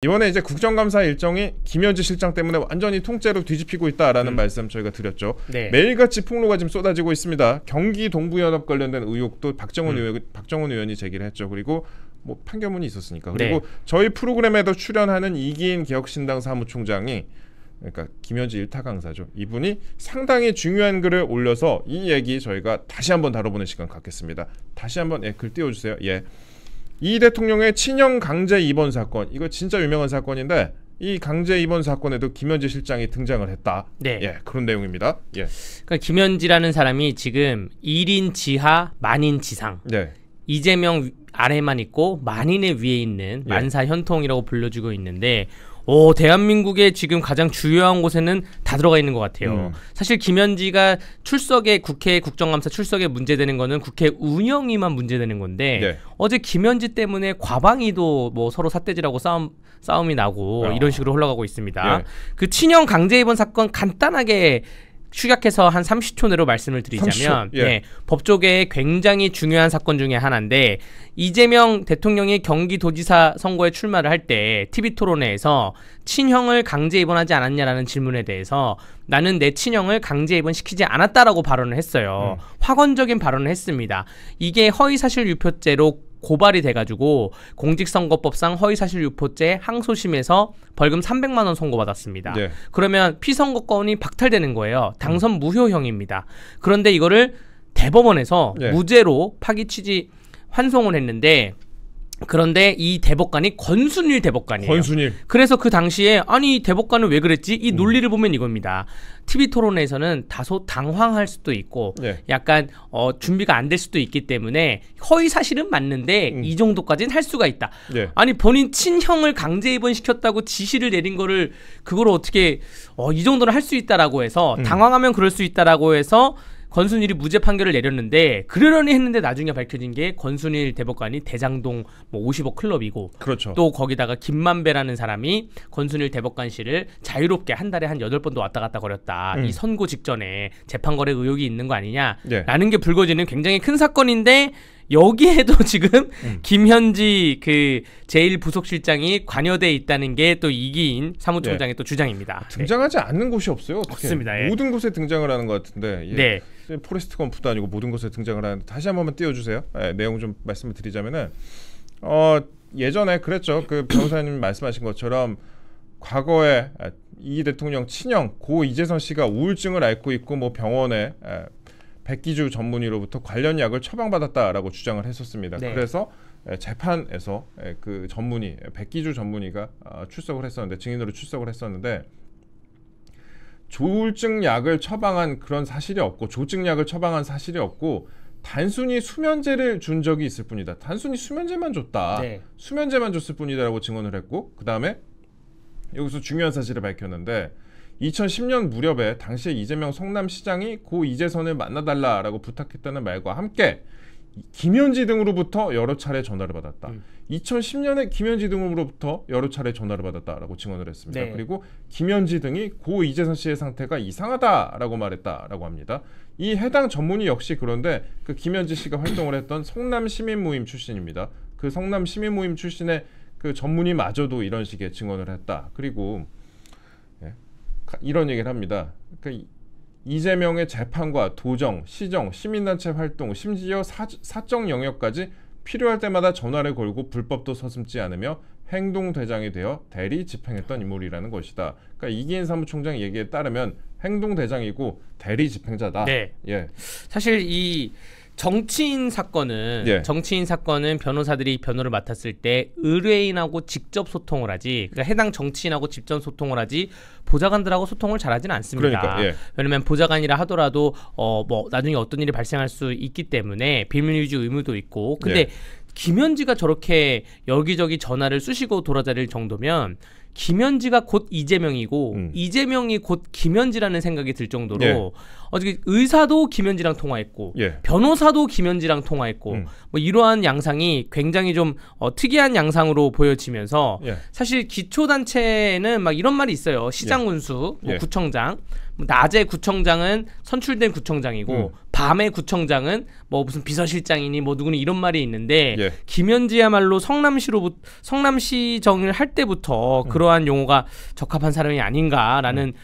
이번에 이제 국정감사 일정이 김현지 실장 때문에 완전히 통째로 뒤집히고 있다라는 말씀 저희가 드렸죠. 네. 매일같이 폭로가 지금 쏟아지고 있습니다. 경기 동부연합 관련된 의혹도 박정훈 의원이 제기를 했죠. 그리고 뭐 판결문이 있었으니까. 그리고 저희 프로그램에도 출연하는 이기인 개혁신당 사무총장이, 그러니까 김현지 일타 강사죠. 이분이 상당히 중요한 글을 올려서 이 얘기 저희가 다시 한번 다뤄보는 시간 갖겠습니다. 다시 한번 글 띄워주세요. 이 대통령의 친형 강제 입원 사건, 이거 진짜 유명한 사건인데 이 강제 입원 사건에도 김현지 실장이 등장을 했다. 그런 내용입니다. 그러니까 김현지라는 사람이 지금 1인 지하 만인 지상. 이재명 아래만 있고 만인의 위에 있는 만사 현통이라고 불러주고 있는데, 대한민국의 지금 가장 주요한 곳에는 다 들어가 있는 것 같아요. 사실 김현지가 출석에, 국회 국정감사 출석에 문제되는 거는 국회 운영이만 문제되는 건데, 어제 김현지 때문에 과방위도 뭐 서로 삿대질하고 싸움이 나고 이런 식으로 흘러가고 있습니다. 그 친형 강제 입원 사건 간단하게 축약해서 한 30초 내로 말씀을 드리자면 30초? 법조계의 굉장히 중요한 사건 중에 하나인데, 이재명 대통령이 경기도지사 선거에 출마를 할 때 TV토론회에서 친형을 강제 입원하지 않았냐라는 질문에 대해서 나는 내 친형을 강제 입원시키지 않았다라고 발언을 했어요. 확언적인 발언을 했습니다. 이게 허위사실 유포죄로 고발이 돼가지고 공직선거법상 허위사실유포죄 항소심에서 벌금 300만 원 선고받았습니다. 그러면 피선거권이 박탈되는 거예요. 당선 무효형입니다. 그런데 이거를 대법원에서 무죄로 파기 취지 환송을 했는데, 그런데 이 대법관이 권순일 대법관이에요. 그래서 그 당시에 아니 대법관은 왜 그랬지? 이 논리를 보면 이겁니다. TV토론에서는 다소 당황할 수도 있고 약간 준비가 안 될 수도 있기 때문에 허위사실은 맞는데 이 정도까지는 할 수가 있다. 아니 본인 친형을 강제 입원시켰다고 지시를 내린 거를 그걸 어떻게 이 정도는 할 수 있다라고 해서 당황하면 그럴 수 있다라고 해서 권순일이 무죄 판결을 내렸는데, 그러려니 했는데 나중에 밝혀진 게 권순일 대법관이 대장동 뭐 50억 클럽이고, 또 거기다가 김만배라는 사람이 권순일 대법관실을 자유롭게 한 달에 한 8번도 왔다 갔다 거렸다. 이 선고 직전에 재판거래 의혹이 있는 거 아니냐라는 게 불거지는 굉장히 큰 사건인데, 여기에도 지금 김현지 그 제1부속실장이 관여돼 있다는 게 또 이기인 사무총장의 또 주장입니다. 등장하지 않는 곳이 없어요. 없습니다. 모든 곳에 등장을 하는 것 같은데 포레스트 검프도 아니고 모든 곳에 등장을 하는데, 다시 한 번만 띄워주세요. 내용 좀 말씀을 드리자면은 예전에 그랬죠. 그 변호사님 말씀하신 것처럼 과거에 이 대통령 친형 고 이재선 씨가 우울증을 앓고 있고 뭐 병원에 백기주 전문의로부터 관련 약을 처방받았다라고 주장을 했었습니다. 그래서 재판에서 그 전문의, 백기주 전문의가 출석을 했었는데, 증인으로 출석을 했었는데, 조울증 약을 처방한 그런 사실이 없고, 조증 약을 처방한 사실이 없고, 단순히 수면제를 준 적이 있을 뿐이다. 단순히 수면제만 줬다. 수면제만 줬을 뿐이다라고 증언을 했고, 그 다음에 여기서 중요한 사실을 밝혔는데, 2010년 무렵에 당시에 이재명 성남시장이 고 이재선을 만나달라라고 부탁했다는 말과 함께 김현지 등으로부터 여러 차례 전화를 받았다. 2010년에 김현지 등으로부터 여러 차례 전화를 받았다라고 증언을 했습니다. 그리고 김현지 등이 고 이재선 씨의 상태가 이상하다라고 말했다라고 합니다. 이 해당 전문의 역시 그런데 그 김현지 씨가 활동을 했던 성남시민모임 출신입니다. 그 성남시민모임 출신의 그 전문의마저도 이런 식의 증언을 했다. 그리고 이런 얘기를 합니다. 그러니까 이재명의 재판과 도정, 시정, 시민단체 활동, 심지어 사적 영역까지 필요할 때마다 전화를 걸고 불법도 서슴지 않으며 행동대장이 되어 대리 집행했던 인물이라는 것이다. 그러니까 이기인 사무총장 얘기에 따르면 행동대장이고 대리 집행자다. 사실 이 정치인 사건은 변호사들이 변호를 맡았을 때 의뢰인하고 직접 소통을 하지, 그러니까 해당 정치인하고 직접 소통을 하지 보좌관들하고 소통을 잘하지는 않습니다. 왜냐면 보좌관이라 하더라도 뭐 나중에 어떤 일이 발생할 수 있기 때문에 비밀 유지 의무도 있고, 근데 김현지가 저렇게 여기저기 전화를 쑤시고 돌아다닐 정도면 김현지가 곧 이재명이고 이재명이 곧 김현지라는 생각이 들 정도로 어떻게 의사도 김현지랑 통화했고 변호사도 김현지랑 통화했고 뭐 이러한 양상이 굉장히 좀 특이한 양상으로 보여지면서 사실 기초단체는 막 이런 말이 있어요. 시장군수, 뭐 구청장, 낮에 구청장은 선출된 구청장이고 밤의 구청장은 뭐 무슨 비서실장이니 뭐 누구니 이런 말이 있는데 예. 김현지야말로 성남시정을 할 때부터 그러한 용어가 적합한 사람이 아닌가라는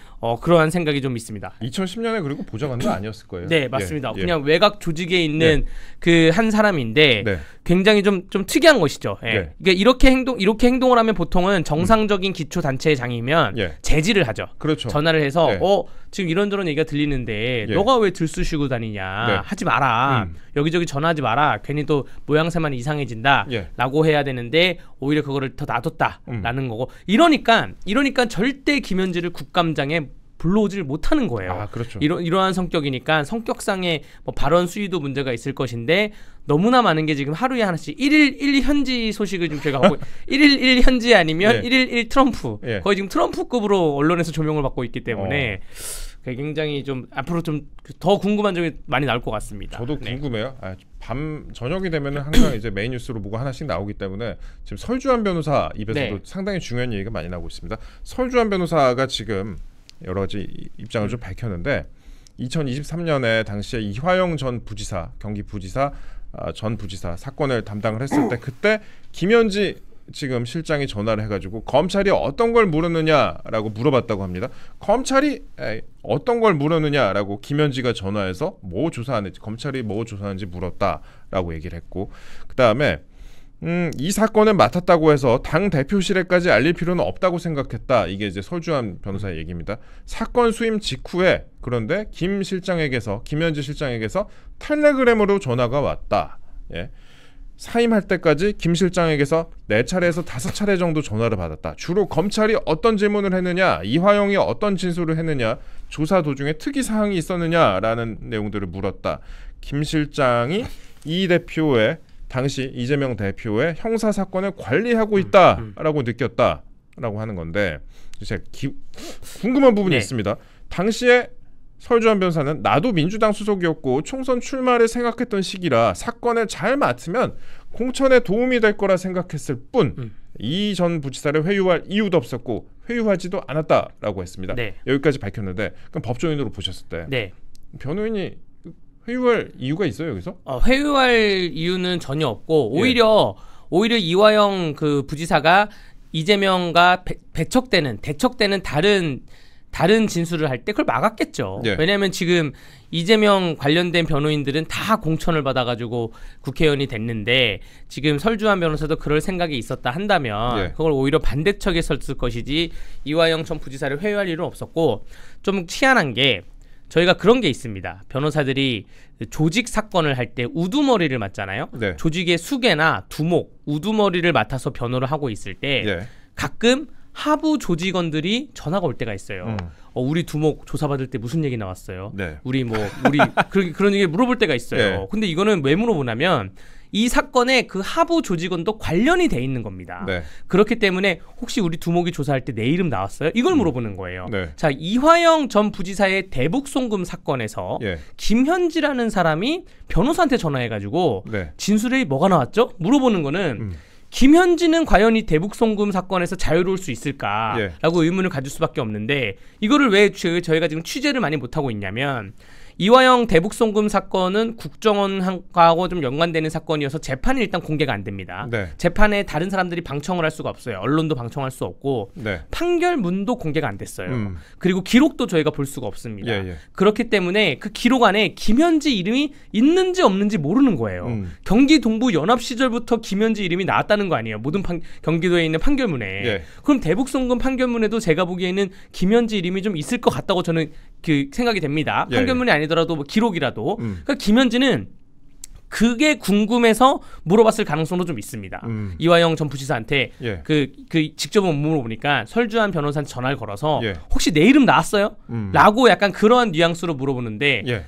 그러한 생각이 좀 있습니다. 2010년에 그리고 보좌관도 아니었을 거예요. 네, 맞습니다. 예. 그냥 외곽 조직에 있는 그 한 사람인데 네. 굉장히 좀 특이한 것이죠. 예. 네. 그러니까 이렇게 행동을 하면 보통은 정상적인 기초 단체장이면 제지를 하죠. 그렇죠. 전화를 해서 지금 이런저런 얘기가 들리는데 너가 왜 들쑤시고 다니냐. 하지 마라. 여기저기 전화하지 마라. 괜히 또 모양새만 이상해진다. 라고 해야 되는데 오히려 그거를 더 놔뒀다라는 거고. 이러니까 절대 김현지를 국감장에 불러오지를 못하는 거예요. 아, 그렇죠. 이러한 성격이니까 성격상의 뭐 발언 수위도 문제가 있을 것인데 너무나 많은 게 지금 하루에 하나씩 1일 1 현지 소식을 좀 저희가 하고 1일 1 현지 아니면 1일 1 트럼프 거의 지금 트럼프급으로 언론에서 조명을 받고 있기 때문에 굉장히 좀 앞으로 좀 더 궁금한 점이 많이 나올 것 같습니다. 저도 궁금해요. 밤 저녁이 되면은 항상 이제 메인 뉴스로 뭐가 하나씩 나오기 때문에 지금 설주환 변호사 입에서도 상당히 중요한 얘기가 많이 나오고 있습니다. 설주환 변호사가 지금 여러 가지 입장을 좀 밝혔는데 2023년에 당시에 이화영 전 부지사, 경기 부지사 전 부지사 사건을 담당을 했을 때 그때 김현지 지금 실장이 전화를 해가지고 검찰이 어떤 걸 물었느냐라고 물어봤다고 합니다. 검찰이 어떤 걸 물었느냐라고 김현지가 전화해서 뭐 조사하는지 검찰이 뭐 조사하는지 물었다라고 얘기를 했고 그 다음에 이 사건을 맡았다고 해서 당 대표실에까지 알릴 필요는 없다고 생각했다. 이게 이제 설주환 변호사의 얘기입니다. 사건 수임 직후에 그런데 김현지 실장에게서 텔레그램으로 전화가 왔다. 사임할 때까지 김 실장에게서 4차례에서 5차례 정도 전화를 받았다. 주로 검찰이 어떤 질문을 했느냐, 이화영이 어떤 진술을 했느냐, 조사 도중에 특이사항이 있었느냐라는 내용들을 물었다. 김 실장이 이 대표의 당시 이재명 대표의 형사사건을 관리하고 있다라고 느꼈다라고 하는 건데 제가 궁금한 부분이 있습니다. 당시에 설주환 변호사는 나도 민주당 소속이었고 총선 출마를 생각했던 시기라 사건을 잘 맡으면 공천에 도움이 될 거라 생각했을 뿐 이 전 부지사를 회유할 이유도 없었고 회유하지도 않았다라고 했습니다. 여기까지 밝혔는데 그럼 법조인으로 보셨을 때 변호인이 회유할 이유가 있어요 여기서? 회유할 이유는 전혀 없고 오히려 이화영 그 부지사가 이재명과 대척되는 다른 진술을 할 때 그걸 막았겠죠. 왜냐하면 지금 이재명 관련된 변호인들은 다 공천을 받아가지고 국회의원이 됐는데 지금 설주환 변호사도 그럴 생각이 있었다 한다면 그걸 오히려 반대척에 섰을 것이지 이화영 전 부지사를 회유할 일은 없었고 좀 희한한 게 저희가 그런 게 있습니다. 변호사들이 조직 사건을 할 때 우두머리를 맡잖아요. 조직의 수계나 두목, 우두머리를 맡아서 변호를 하고 있을 때 가끔 하부 조직원들이 전화가 올 때가 있어요. 우리 두목 조사받을 때 무슨 얘기 나왔어요? 우리 그런 얘기 물어볼 때가 있어요. 근데 이거는 왜 물어보냐면 이 사건에 그 하부 조직원도 관련이 돼 있는 겁니다. 그렇기 때문에 혹시 우리 두목이 조사할 때 내 이름 나왔어요? 이걸 물어보는 거예요. 자, 이화영 전 부지사의 대북 송금 사건에서 김현지라는 사람이 변호사한테 전화해가지고 진술에 뭐가 나왔죠? 물어보는 거는 김현지는 과연 이 대북 송금 사건에서 자유로울 수 있을까라고 의문을 가질 수밖에 없는데 이거를 왜 저희가 지금 취재를 많이 못하고 있냐면 이화영 대북 송금 사건은 국정원하고 좀 연관되는 사건이어서 재판이 일단 공개가 안 됩니다. 재판에 다른 사람들이 방청을 할 수가 없어요. 언론도 방청할 수 없고 판결문도 공개가 안 됐어요. 그리고 기록도 저희가 볼 수가 없습니다. 그렇기 때문에 그 기록 안에 김현지 이름이 있는지 없는지 모르는 거예요. 경기 동부 연합 시절부터 김현지 이름이 나왔다는 거 아니에요. 모든 경기도에 있는 판결문에. 그럼 대북 송금 판결문에도 제가 보기에는 김현지 이름이 좀 있을 것 같다고 저는 그 생각이 됩니다. 판결문이 아니더라도 뭐 기록이라도. 그러니까 김현지는 그게 궁금해서 물어봤을 가능성도 좀 있습니다. 이화영 전 부지사한테 그 직접 물어보니까 설주환 변호사한테 전화를 걸어서 혹시 내 이름 나왔어요? 라고 약간 그러한 뉘앙스로 물어보는데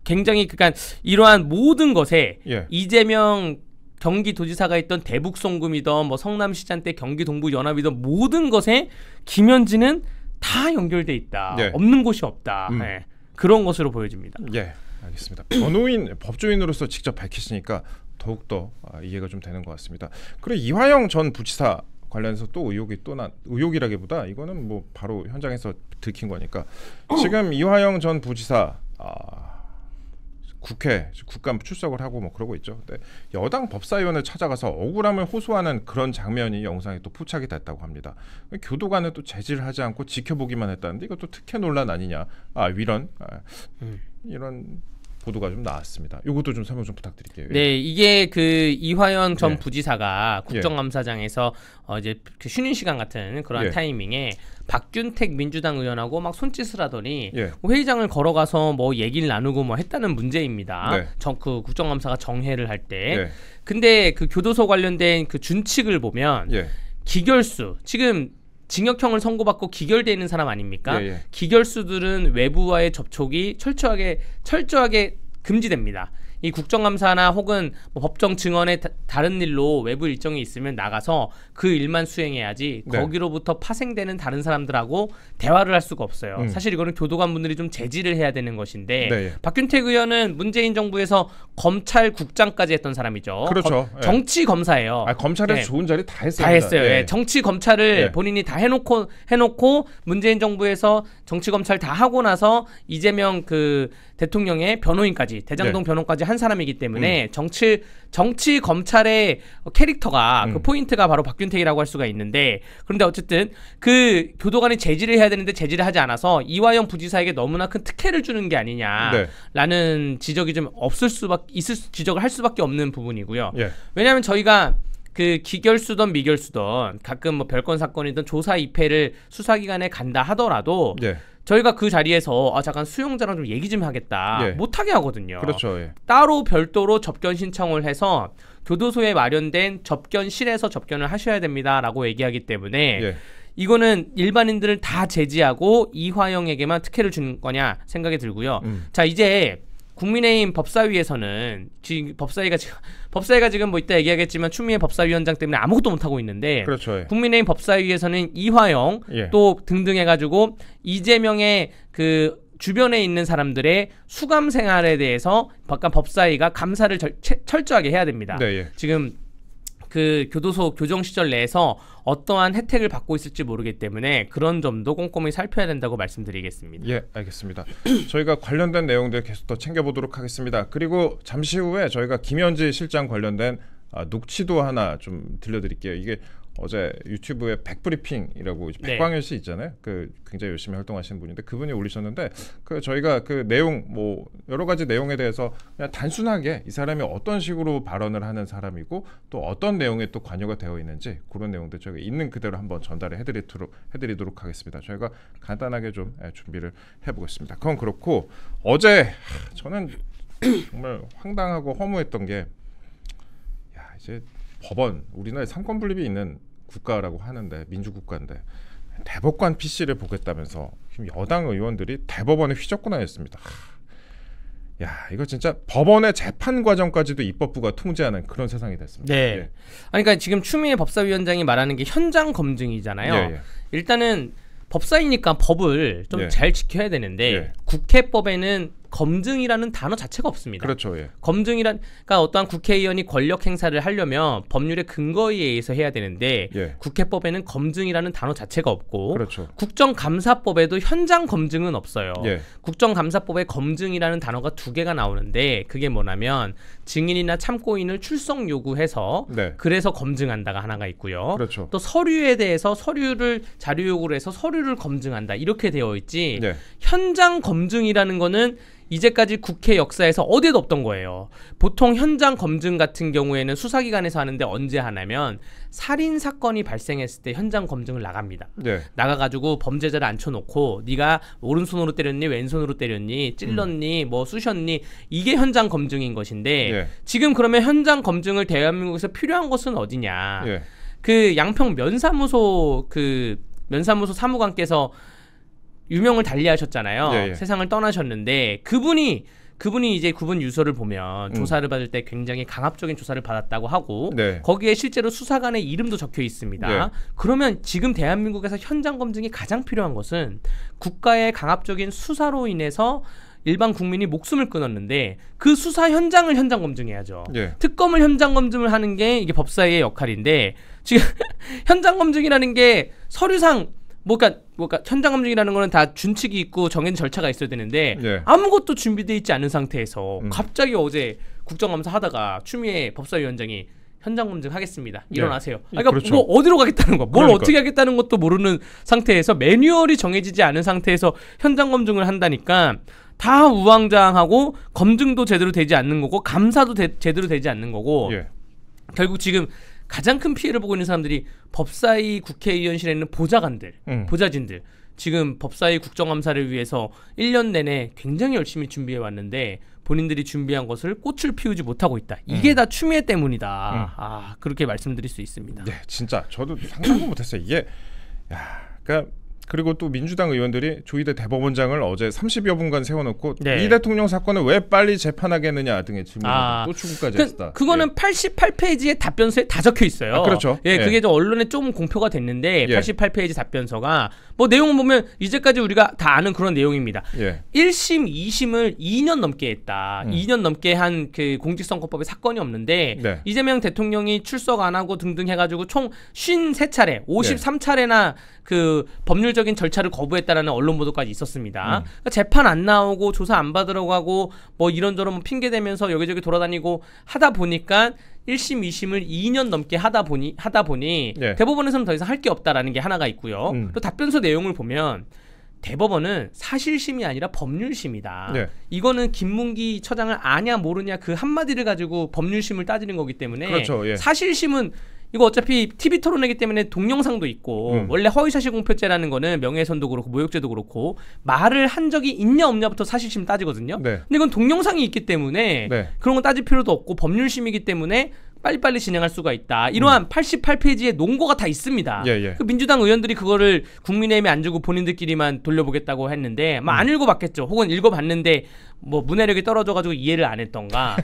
굉장히 그러니까 이러한 모든 것에 이재명 경기도지사가 있던 대북 송금이던 뭐 성남시장 때 경기 동부 연합이던 모든 것에 김현지는 다 연결돼 있다. 없는 곳이 없다. 그런 것으로 보여집니다. 알겠습니다. 법조인으로서 직접 밝히시니까 더욱더 이해가 좀 되는 것 같습니다. 그리고 이화영 전 부지사 관련해서 또 의혹이라기보다 이거는 뭐 바로 현장에서 들킨 거니까 지금 이화영 전 부지사 국회 국감 출석을 하고 뭐 그러고 있죠. 근데 여당 법사위원을 찾아가서 억울함을 호소하는 그런 장면이 영상에 또 포착이 됐다고 합니다. 교도관은 또 제지를 하지 않고 지켜보기만 했다는데 이것도 특혜 논란 아니냐? 이런 보도가 좀 나왔습니다. 이것도 좀 설명 좀 부탁드릴게요. 네, 이게 그 이화영 전 부지사가 국정감사장에서 이제 그 쉬는 시간 같은 그런 타이밍에 박균택 민주당 의원하고 막 손짓을 하더니 회의장을 걸어가서 뭐 얘기를 나누고 뭐 했다는 문제입니다. 그 국정감사가 정회를 할 때. 근데 그 교도소 관련된 그 준칙을 보면 기결수 지금 징역형을 선고받고 기결돼 있는 사람 아닙니까? 기결수들은 외부와의 접촉이 철저하게 금지됩니다. 이 국정감사나 혹은 뭐 법정 증언에 다른 일로 외부 일정이 있으면 나가서 그 일만 수행해야지 거기로부터 파생되는 다른 사람들하고 대화를 할 수가 없어요. 사실 이거는 교도관분들이 좀 제지를 해야 되는 것인데 박균택 의원은 문재인 정부에서 검찰국장까지 했던 사람이죠. 그렇죠. 정치 검사예요. 검찰에서 좋은 자리 다 했어요. 다 했어요. 정치 검찰을 본인이 다 해놓고 문재인 정부에서 정치 검찰 다 하고 나서 이재명 그 대통령의 변호인까지 대장동 변호까지 한 사람이기 때문에 정치 검찰의 캐릭터가 그 포인트가 바로 박균택이라고 할 수가 있는데, 그런데 어쨌든 그 교도관이 제지를 해야 되는데 제지를 하지 않아서 이화영 부지사에게 너무나 큰 특혜를 주는 게 아니냐라는 지적이 좀 지적을 할 수밖에 없는 부분이고요. 왜냐하면 저희가 그 기결수든 미결수든 가끔 뭐 별건 사건이든 조사 입회를 수사기관에 간다 하더라도 저희가 그 자리에서 잠깐 수용자랑 좀 얘기 좀 하겠다 못하게 하거든요. 그렇죠. 따로 별도로 접견 신청을 해서 교도소에 마련된 접견실에서 접견을 하셔야 됩니다라고 얘기하기 때문에 이거는 일반인들을 다 제지하고 이화영에게만 특혜를 준 거냐 생각이 들고요. 자, 이제 국민의힘 법사위에서는 법사위가 지금 뭐 이따 얘기하겠지만 추미애 법사위원장 때문에 아무것도 못하고 있는데 국민의힘 법사위에서는 이화영 또 등등 해가지고 이재명의 그 주변에 있는 사람들의 수감 생활에 대해서 바깥 법사위가 감사를 철저하게 해야 됩니다. 지금 그 교도소 교정 시절 내에서 어떠한 혜택을 받고 있을지 모르기 때문에 그런 점도 꼼꼼히 살펴야 된다고 말씀드리겠습니다. 예, 알겠습니다. 저희가 관련된 내용들 계속 더 챙겨보도록 하겠습니다. 그리고 잠시 후에 저희가 김현지 실장 관련된 녹취도 하나 좀 들려드릴게요. 이게 어제 유튜브에 백브리핑이라고 백광일 씨 있잖아요. 그 굉장히 열심히 활동하시는 분인데 그분이 올리셨는데 그 저희가 그 내용 뭐 여러 가지 내용에 대해서 그냥 단순하게 이 사람이 어떤 식으로 발언을 하는 사람이고 또 어떤 내용에 또 관여가 되어 있는지 그런 내용들 저희가 있는 그대로 한번 전달을 해드리도록 하겠습니다. 저희가 간단하게 좀 준비를 해보겠습니다. 그건 그렇고 어제 저는 정말 황당하고 허무했던 게 이제 법원, 우리나라에 삼권 분립이 있는 국가라고 하는데 민주국가인데 대법관 PC를 보겠다면서 여당 의원들이 대법원에 휘젓고 다녔습니다. 이거 진짜 법원의 재판 과정까지도 입법부가 통제하는 그런 세상이 됐습니다. 그러니까 지금 추미애 법사위원장이 말하는 게 현장 검증이잖아요. 일단은 법사위니까 법을 좀 잘 지켜야 되는데 국회법에는 검증이라는 단어 자체가 없습니다. 그렇죠. 그러니까 어떠한 국회의원이 권력 행사를 하려면 법률의 근거에 의해서 해야 되는데 국회법에는 검증이라는 단어 자체가 없고 국정감사법에도 현장 검증은 없어요. 국정감사법에 검증이라는 단어가 2개가 나오는데 그게 뭐냐면 증인이나 참고인을 출석 요구해서 그래서 검증한다가 하나가 있고요. 또 서류에 대해서 자료 요구를 해서 서류를 검증한다 이렇게 되어 있지 현장 검증이라는 거는 이제까지 국회 역사에서 어디에도 없던 거예요. 보통 현장 검증 같은 경우에는 수사기관에서 하는데 언제 하냐면 살인 사건이 발생했을 때 현장 검증을 나갑니다. 나가가지고 범죄자를 앉혀놓고 네가 오른손으로 때렸니 왼손으로 때렸니 찔렀니 뭐 쑤셨니 이게 현장 검증인 것인데 지금 그러면 현장 검증을 대한민국에서 필요한 것은 어디냐. 그 양평 면사무소 사무관께서 유명을 달리하셨잖아요. 세상을 떠나셨는데 그분이 이제 그분 유서를 보면 조사를 받을 때 굉장히 강압적인 조사를 받았다고 하고 거기에 실제로 수사관의 이름도 적혀 있습니다. 그러면 지금 대한민국에서 현장 검증이 가장 필요한 것은 국가의 강압적인 수사로 인해서 일반 국민이 목숨을 끊었는데 그 수사 현장을 현장 검증해야죠. 특검을 현장 검증을 하는 게 이게 법사위의 역할인데 지금 현장 검증이라는 게 서류상 그러니까 현장 검증이라는 거는 다 준칙이 있고 정해진 절차가 있어야 되는데 아무것도 준비돼 있지 않은 상태에서 갑자기 어제 국정감사 하다가 추미애 법사위원장이 현장 검증하겠습니다. 일어나세요. 그러니까 그렇죠. 뭐 어디로 가겠다는 거, 뭘 어떻게 하겠다는 것도 모르는 상태에서 매뉴얼이 정해지지 않은 상태에서 현장 검증을 한다니까 다 우왕좌왕하고 검증도 제대로 되지 않는 거고 감사도 제대로 되지 않는 거고 결국 지금 가장 큰 피해를 보고 있는 사람들이 법사위 국회의원실에 있는 보좌관들, 보좌진들. 지금 법사위 국정감사를 위해서 1년 내내 굉장히 열심히 준비해 왔는데 본인들이 준비한 것을 꽃을 피우지 못하고 있다. 이게 다 추미애 때문이다. 그렇게 말씀드릴 수 있습니다. 네, 진짜 저도 상상도 못했어요. 이게 그러니까 그리고 또 민주당 의원들이 조희대 대법원장을 어제 30여 분간 세워놓고 이 대통령 사건을 왜 빨리 재판하겠느냐 등의 질문을 또 추구까지 했다. 그거는 88페이지의 답변서에 다 적혀 있어요. 그렇죠. 그게 좀 언론에 좀 공표가 됐는데 88페이지 답변서가 뭐 내용을 보면 이제까지 우리가 다 아는 그런 내용입니다. 1심, 2심을 2년 넘게 했다. 2년 넘게 한 그 공직선거법에 사건이 없는데 이재명 대통령이 출석 안 하고 등등 해가지고 총 53차례, 53차례나 그 법률적인 절차를 거부했다라는 언론 보도까지 있었습니다. 그러니까 재판 안 나오고 조사 안 받으러 가고 뭐 이런저런 뭐 핑계 대면서 여기저기 돌아다니고 하다 보니까 1심, 2심을 2년 넘게 하다 보니 대법원에서는 더 이상 할 게 없다라는 게 하나가 있고요. 또 답변서 내용을 보면 대법원은 사실심이 아니라 법률심이다. 이거는 김문기 처장을 아냐 모르냐 그 한마디를 가지고 법률심을 따지는 거기 때문에 사실심은 이거 어차피 TV 토론이기 때문에 동영상도 있고 원래 허위사실 공표죄라는 거는 명예훼손도 그렇고 모욕죄도 그렇고 말을 한 적이 있냐 없냐부터 사실심 따지거든요. 근데 이건 동영상이 있기 때문에 그런 거 따질 필요도 없고 법률심이기 때문에 빨리빨리 진행할 수가 있다. 이러한 88페이지에 논거가 다 있습니다. 그 민주당 의원들이 그거를 국민의힘에 안 주고 본인들끼리만 돌려보겠다고 했는데 안 읽어봤겠죠. 혹은 읽어봤는데 뭐 문해력이 떨어져가지고 이해를 안 했던가.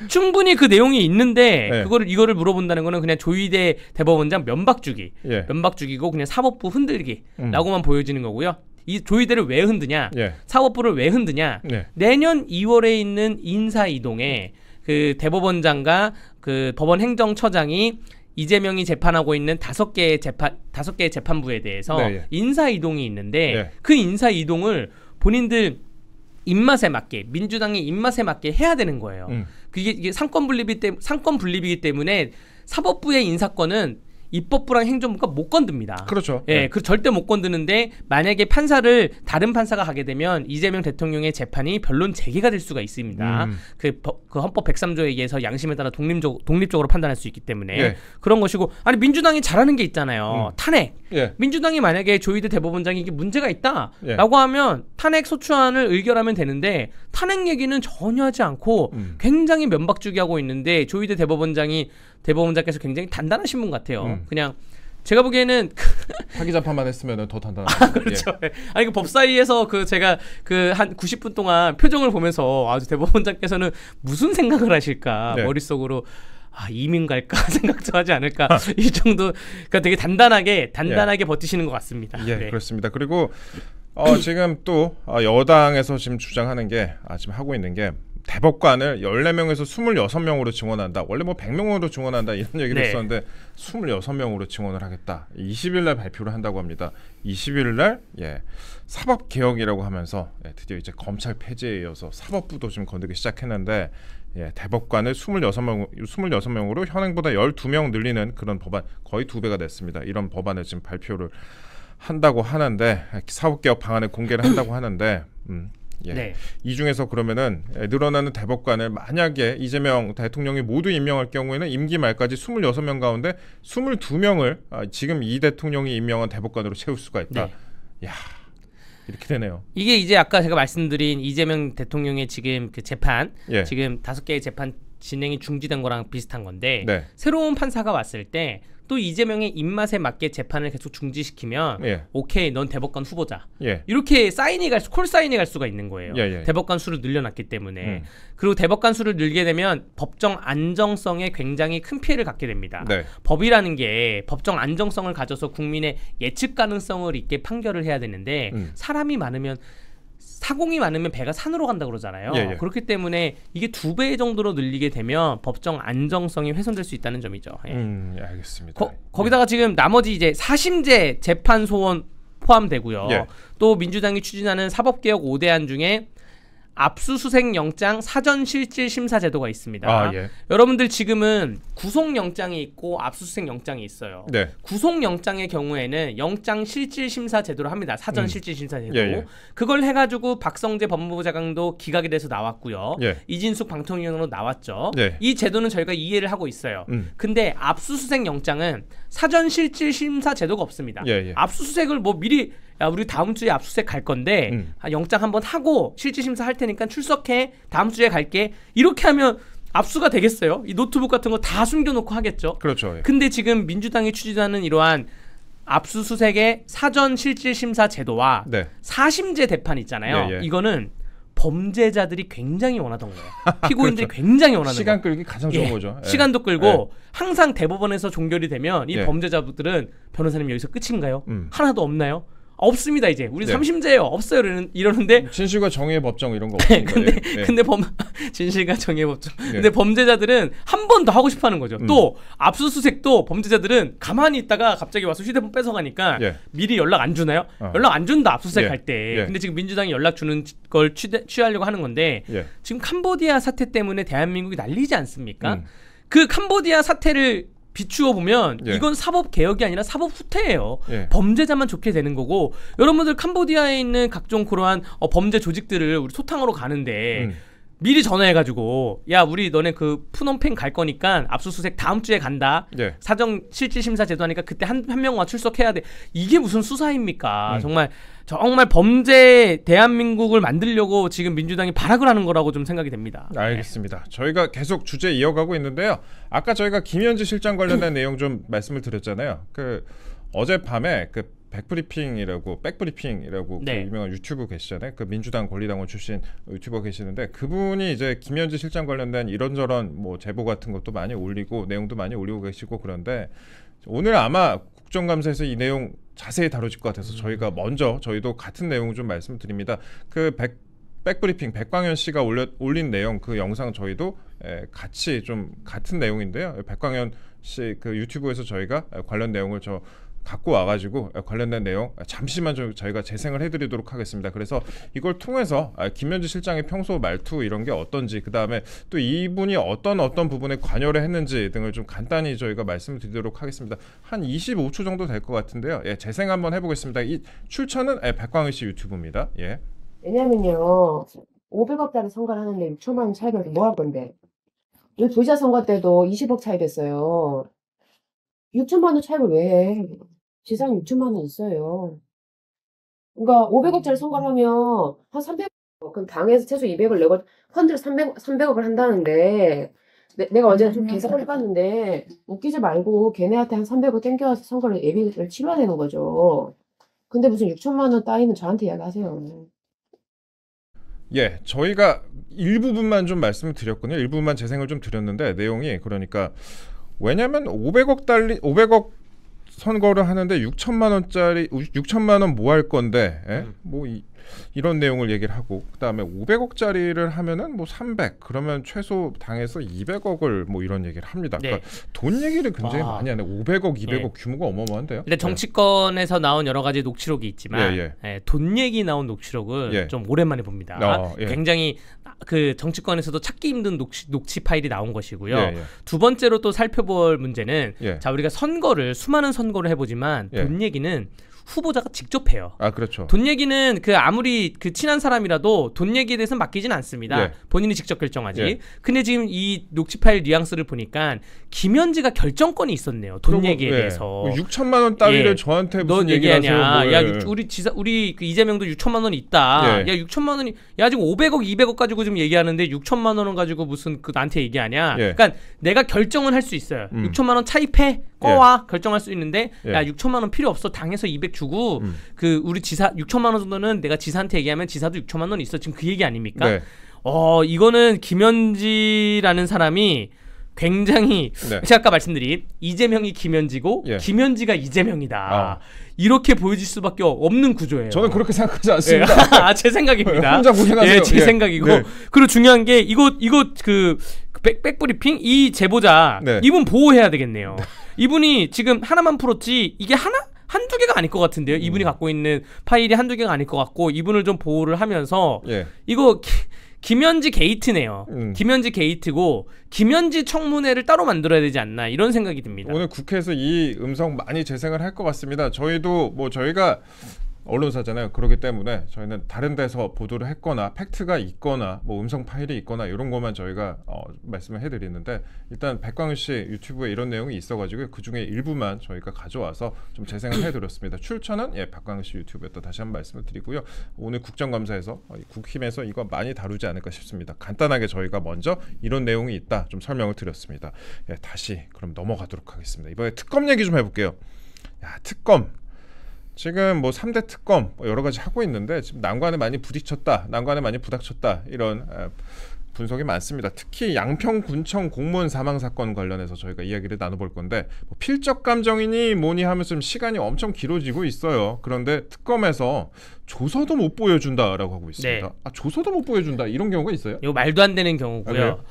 충분히 그 내용이 있는데 이거를 물어본다는 거는 그냥 조희대 대법원장 면박주기고 그냥 사법부 흔들기라고만 보여지는 거고요. 이 조희대를 왜 흔드냐? 사법부를 왜 흔드냐? 내년 2월에 있는 인사이동에 그 대법원장과 그 법원 행정처장이 이재명이 재판하고 있는 5개의 재판부에 대해서 인사 이동이 있는데 그 인사 이동을 본인들 입맛에 맞게 민주당의 입맛에 맞게 해야 되는 거예요. 이게 상권 분립이기 때문에 사법부의 인사권은 입법부랑 행정부가 못 건듭니다. 그렇죠. 그 절대 못 건드는데 만약에 다른 판사가 가게 되면 이재명 대통령의 재판이 변론 재개가 될 수가 있습니다. 그 헌법 103조에 의해서 양심에 따라 독립적으로 판단할 수 있기 때문에 그런 것이고 아니 민주당이 잘하는 게 있잖아요. 탄핵. 민주당이 만약에 조희대 대법원장이 이게 문제가 있다라고 하면 탄핵 소추안을 의결하면 되는데 탄핵 얘기는 전혀 하지 않고 굉장히 면박주기하고 있는데 조희대 대법원장께서 굉장히 단단하신 분 같아요. 그냥 제가 보기에는 사기 재판만 했으면 더 단단하죠. 그렇죠. 아니 그 법사위에서 제가 한 90분 동안 표정을 보면서 아주 대법원장께서는 무슨 생각을 하실까 머릿속으로 이민 갈까 생각도 하지 않을까 이 정도 그러니까 되게 단단하게 버티시는 것 같습니다. 그렇습니다. 그리고 지금 또 여당에서 지금 주장하는 게 지금 하고 있는 게 대법관을 14명에서 26명으로 증원한다. 원래 뭐 100명으로 증원한다 이런 얘기도 있었는데 26명으로 증원을 하겠다. 20일 날 발표를 한다고 합니다. 20일 날 사법개혁이라고 하면서 드디어 이제 검찰 폐지에 이어서 사법부도 지금 건드기 시작했는데 대법관을 26명으로 현행보다 12명 늘리는 그런 법안 거의 2배가 됐습니다. 이런 법안을 지금 발표를 한다고 하는데 사법개혁 방안을 공개를 한다고 하는데 이 중에서 그러면은 늘어나는 대법관을 만약에 이재명 대통령이 모두 임명할 경우에는 임기 말까지 26명 가운데 22명을 지금 이 대통령이 임명한 대법관으로 채울 수가 있다. 이렇게 되네요. 이게 이제 아까 제가 말씀드린 이재명 대통령의 지금 그 재판 지금 5개의 재판 진행이 중지된 거랑 비슷한 건데 새로운 판사가 왔을 때 또 이재명의 입맛에 맞게 재판을 계속 중지시키면 오케이 넌 대법관 후보자 이렇게 콜 사인이 갈 수가 있는 거예요. 대법관 수를 늘려놨기 때문에 그리고 대법관 수를 늘게 되면 법정 안정성에 굉장히 큰 피해를 갖게 됩니다. 법이라는 게 법정 안정성을 가져서 국민의 예측 가능성을 있게 판결을 해야 되는데 사람이 많으면 사공이 많으면 배가 산으로 간다 그러잖아요. 그렇기 때문에 이게 2배 정도로 늘리게 되면 법정 안정성이 훼손될 수 있다는 점이죠. 알겠습니다. 거기다가 지금 나머지 이제 4심제 재판 소원 포함되고요. 예. 또 민주당이 추진하는 사법개혁 5대안 중에 압수수색 영장 사전 실질 심사 제도가 있습니다. 예. 여러분들 지금은 구속 영장이 있고 압수수색 영장이 있어요. 네. 구속 영장의 경우에는 영장 실질 심사 제도를 합니다. 사전 실질 심사 제도. 예. 그걸 해가지고 박성재 법무부 장관도 기각이 돼서 나왔고요. 예. 이진숙 방통위원으로 나왔죠. 예. 이 제도는 저희가 이해를 하고 있어요. 근데 압수수색 영장은 사전 실질 심사 제도가 없습니다. 예. 압수수색을 뭐 미리 야 우리 다음 주에 압수수색 갈 건데 영장 한번 하고 실질 심사 할 테니까 출석해. 다음 주에 갈게. 이렇게 하면 압수가 되겠어요? 이 노트북 같은 거 다 숨겨놓고 하겠죠. 그렇죠. 예. 근데 지금 민주당이 추진하는 이러한 압수수색의 사전 실질 심사 제도와 네. 사심제 대판 있잖아요. 예. 이거는 범죄자들이 굉장히 원하던 거예요. 피고인들이 그렇죠. 굉장히 원하는 거예요. 시간 끌기 가장 좋은 거죠. 예. 시간도 끌고 항상 대법원에서 종결이 되면 이 범죄자들은 변호사님 여기서 끝인가요? 하나도 없나요? 없습니다. 이제 우리 3심제예요. 없어요. 이러는데 진실과 정의의 법정 이런 거 없습니다. 근데 진실과 정의의 법정. 근데 범죄자들은 한 번 더 하고 싶어하는 거죠. 또 압수수색도 범죄자들은 가만히 있다가 갑자기 와서 휴대폰 뺏어가니까 미리 연락 안 주나요? 연락 안 준다. 압수수색 할 때. 근데 지금 민주당이 연락 주는 걸 취하려고 하는 건데 지금 캄보디아 사태 때문에 대한민국이 난리지 않습니까? 그 캄보디아 사태를 비추어 보면 이건 사법 개혁이 아니라 사법 후퇴예요. 범죄자만 좋게 되는 거고 여러분들 캄보디아에 있는 각종 그러한 범죄 조직들을 우리 소탕으로 가는데 미리 전화해가지고 야 우리 너네 그 푸놈펜 갈 거니까 압수수색 다음 주에 간다. 사정 실질 심사 제도 하니까 그때 한 명만 출석해야 돼. 이게 무슨 수사입니까? 정말 범죄 대한민국을 만들려고 지금 민주당이 발악을 하는 거라고 좀 생각이 됩니다. 알겠습니다. 저희가 계속 주제 이어가고 있는데요. 아까 저희가 김현지 실장 관련된 내용 좀 말씀을 드렸잖아요. 그 어젯밤에 그 백브리핑이라고 백브리핑이라고 그 유명한 유튜브 계시잖아요. 그 민주당 권리당원 출신 유튜버 계시는데 그분이 이제 김현지 실장 관련된 이런저런 뭐 제보 같은 것도 많이 올리고 내용도 많이 올리고 계시고 그런데 오늘 아마 국정감사에서 이 내용 자세히 다뤄질 것 같아서 저희가 먼저 저희도 같은 내용 좀 말씀드립니다. 그 백브리핑 백광현 씨가 올린 내용 그 영상 저희도 같이 좀 같은 내용인데요. 백광현 씨 그 유튜브에서 저희가 관련 내용을 갖고 와가지고 관련된 내용 잠시만 저희가 재생을 해드리도록 하겠습니다. 그래서 이걸 통해서 김현지 실장의 평소 말투 이런 게 어떤지 그 다음에 또 이분이 어떤 부분에 관여를 했는지 등을 좀 간단히 저희가 말씀을 드리도록 하겠습니다. 한 25초 정도 될 것 같은데요. 재생 한번 해보겠습니다. 이 출처는 백광희 씨 유튜브입니다. 왜냐면요 500억짜리 선거를 하는데 6천만 원 차이가 뭐 할 건데 이 부자 선거 때도 20억 차이 됐어요. 6천만 원 차이를 왜 해? 지상 6천만 원 있어요. 그러니까 500억짜리 선거를 하면 한 300억, 그럼 당에서 최소 200을 내고 펀드를 300억을 한다는데 내가 어제 좀 계산을 해봤는데 웃기지 말고 걔네한테 한 300억 땡겨와서 선거를 예비를 치러야 되는 거죠. 근데 무슨 6천만 원 따위는 저한테 이야기하세요. 저희가 일부분만 좀 말씀을 드렸거든요. 일부분만 재생을 좀 드렸는데 내용이 그러니까 왜냐면 500억 선거를 하는데 6천만 원 뭐 할 건데 이런 내용을 얘기를 하고 그다음에 500억짜리를 하면은 뭐 300 그러면 최소 당에서 200억을 뭐 이런 얘기를 합니다. 그러니까 돈 얘기를 굉장히 많이 하네. 500억, 200억 규모가 어마어마한데요. 근데 정치권에서 나온 여러 가지 녹취록이 있지만 돈 얘기 나온 녹취록을 좀 오랜만에 봅니다. 굉장히 그 정치권에서도 찾기 힘든 녹취 파일이 나온 것이고요. 두 번째로 또 살펴볼 문제는 자 우리가 수많은 선거를 해보지만 돈 얘기는 후보자가 직접 해요. 그렇죠. 돈 얘기는 그 아무리 그 친한 사람이라도 돈 얘기에 대해서 맡기진 않습니다. 본인이 직접 결정하지. 근데 지금 이 녹취 파일 뉘앙스를 보니까 김현지가 결정권이 있었네요. 돈 얘기에 대해서. 6천만 원 따위를 저한테 무슨 얘기하냐? 야, 우리 그 이재명도 6천만 원이 있다. 야, 6천만 원이 야 지금 500억, 200억 가지고 지금 얘기하는데 6천만 원을 가지고 무슨 그 나한테 얘기하냐? 그러니까 내가 결정은 할 수 있어요. 6천만 원 차입해. 꺼와 결정할 수 있는데 야 6천만 원 필요 없어. 당에서 200 주고 그 우리 지사 6천만 원 정도는 내가 지사한테 얘기하면 지사도 6천만 원 있어. 지금 그 얘기 아닙니까? 이거는 김현지라는 사람이 굉장히 제가 아까 말씀드린 이재명이 김현지고 김현지가 이재명이다. 이렇게 보여질 수밖에 없는 구조예요. 저는 그렇게 생각하지 않습니다. 제 생각입니다. 혼자 고생하세요. 제 생각이고 그리고 중요한 게 이거 그 백브리핑 이 제보자 이분 보호해야 되겠네요. 이분이 지금 하나만 풀었지 이게 하나 한두 개가 아닐 것 같은데요. 이분이 갖고 있는 파일이 한두 개가 아닐 것 같고 이분을 좀 보호를 하면서 이거 김현지 게이트네요. 김현지 게이트고 김현지 청문회를 따로 만들어야 되지 않나 이런 생각이 듭니다. 오늘 국회에서 이 음성 많이 재생을 할 것 같습니다. 저희도 뭐 저희가 언론사잖아요. 그렇기 때문에 저희는 다른 데서 보도를 했거나 팩트가 있거나 뭐 음성 파일이 있거나 이런 것만 저희가 말씀을 해드리는데 일단 백광훈 씨 유튜브에 이런 내용이 있어가지고 그 중에 일부만 저희가 가져와서 좀 재생을 해드렸습니다. 출처는 백광훈 씨 유튜브에 또 다시 한번 말씀을 드리고요. 오늘 국정감사에서 국힘에서 이거 많이 다루지 않을까 싶습니다. 간단하게 저희가 먼저 이런 내용이 있다 좀 설명을 드렸습니다. 다시 그럼 넘어가도록 하겠습니다. 이번에 특검 얘기 좀 해볼게요. 특검. 지금 뭐 3대 특검 여러 가지 하고 있는데 지금 난관에 많이 부딪혔다, 난관에 많이 부닥쳤다 이런 분석이 많습니다. 특히 양평군청 공무원 사망 사건 관련해서 저희가 이야기를 나눠볼 건데 뭐 필적 감정이니 뭐니 하면서 좀 시간이 엄청 길어지고 있어요. 그런데 특검에서 조서도 못 보여준다라고 하고 있습니다. 조서도 못 보여준다 이런 경우가 있어요? 이거 말도 안 되는 경우고요.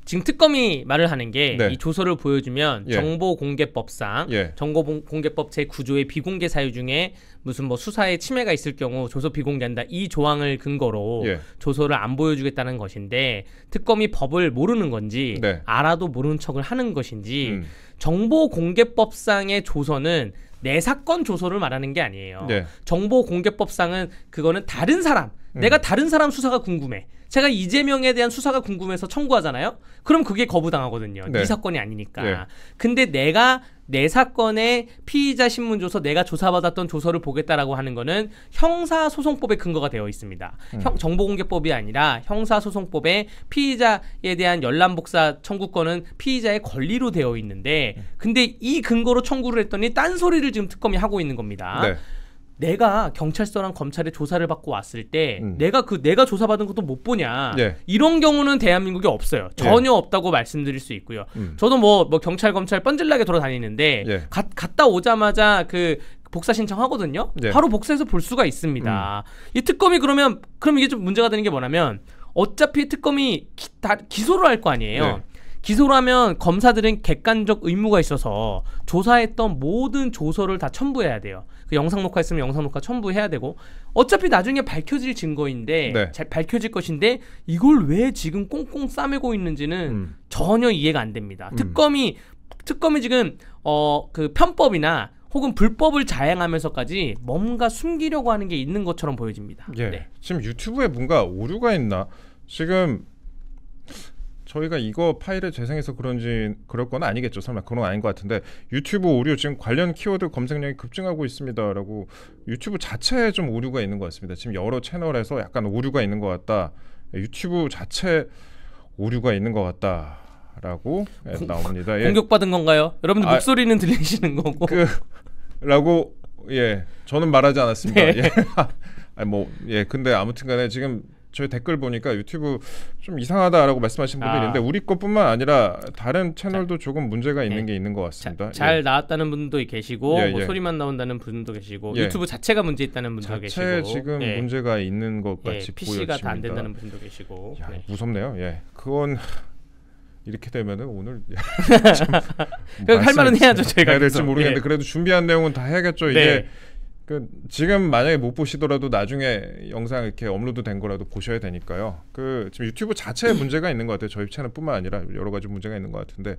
지금 특검이 말을 하는 게 이 조서를 보여주면 정보공개법상 정보공개법 제9조의 비공개 사유 중에 무슨 뭐 수사에 침해가 있을 경우 조서 비공개한다 이 조항을 근거로 조서를 안 보여주겠다는 것인데 특검이 법을 모르는 건지 알아도 모르는 척을 하는 것인지 정보공개법상의 조서는 내 사건 조서를 말하는 게 아니에요. 정보공개법상은 그거는 다른 사람 내가 다른 사람 수사가 궁금해. 제가 이재명에 대한 수사가 궁금해서 청구하잖아요. 그럼 그게 거부당하거든요. 네 사건이 아니니까. 근데 내가 내 사건의 피의자 신문조서 내가 조사받았던 조서를 보겠다라고 하는 거는 형사소송법에 근거가 되어 있습니다. 정보공개법이 아니라 형사소송법에 피의자에 대한 열람복사 청구권은 피의자의 권리로 되어 있는데 근데 이 근거로 청구를 했더니 딴소리를 지금 특검이 하고 있는 겁니다. 내가 경찰서랑 검찰에 조사를 받고 왔을 때 내가 조사받은 것도 못 보냐 이런 경우는 대한민국에 없어요. 전혀 없다고 말씀드릴 수 있고요. 저도 뭐 경찰 검찰 뻔질나게 돌아다니는데 갔다 오자마자 그 복사 신청하거든요. 바로 복사해서 볼 수가 있습니다. 이 특검이 그럼 이게 좀 문제가 되는 게 뭐냐면 어차피 특검이 기소를 할 거 아니에요. 기소를 하면 검사들은 객관적 의무가 있어서 조사했던 모든 조서를 다 첨부해야 돼요. 그 영상 녹화했으면 영상 녹화 첨부해야 되고 어차피 나중에 밝혀질 증거인데 잘 밝혀질 것인데 이걸 왜 지금 꽁꽁 싸매고 있는지는 전혀 이해가 안 됩니다. 특검이 지금 그 편법이나 혹은 불법을 자행하면서까지 뭔가 숨기려고 하는 게 있는 것처럼 보여집니다. 지금 유튜브에 뭔가 오류가 있나? 지금 저희가 이거 파일을 재생해서 그럴 건 아니겠죠. 설마 그건 아닌 것 같은데 유튜브 오류 지금 관련 키워드 검색량이 급증하고 있습니다라고 유튜브 자체에 좀 오류가 있는 것 같습니다. 지금 여러 채널에서 약간 오류가 있는 것 같다. 유튜브 자체 오류가 있는 것 같다라고 나옵니다. 공격받은 건가요? 여러분들 목소리는 들리시는 거고. 라고 저는 말하지 않았습니다. 근데 아무튼간에 지금 저희 댓글 보니까 유튜브 좀 이상하다라고 말씀하신 분들이 있는데 우리 것뿐만 아니라 다른 채널도 조금 문제가 있는 게 있는 것 같습니다. 잘 나왔다는 분도 계시고 뭐 소리만 나온다는 분도 계시고 유튜브 자체가 문제 있다는 분도 계시고 자체 지금 문제가 있는 것 같이 PC가 다 안 된다는 분도 계시고 무섭네요. 그건 이렇게 되면은 오늘 할 말은 해야죠. 저희가 해야 될지 모르겠는데 그래도 준비한 내용은 다 해야겠죠. 이게 지금 만약에 못 보시더라도 나중에 영상 이렇게 업로드 된 거라도 보셔야 되니까요. 지금 유튜브 자체에 문제가 있는 것 같아요. 저희 채널뿐만 아니라 여러 가지 문제가 있는 것 같은데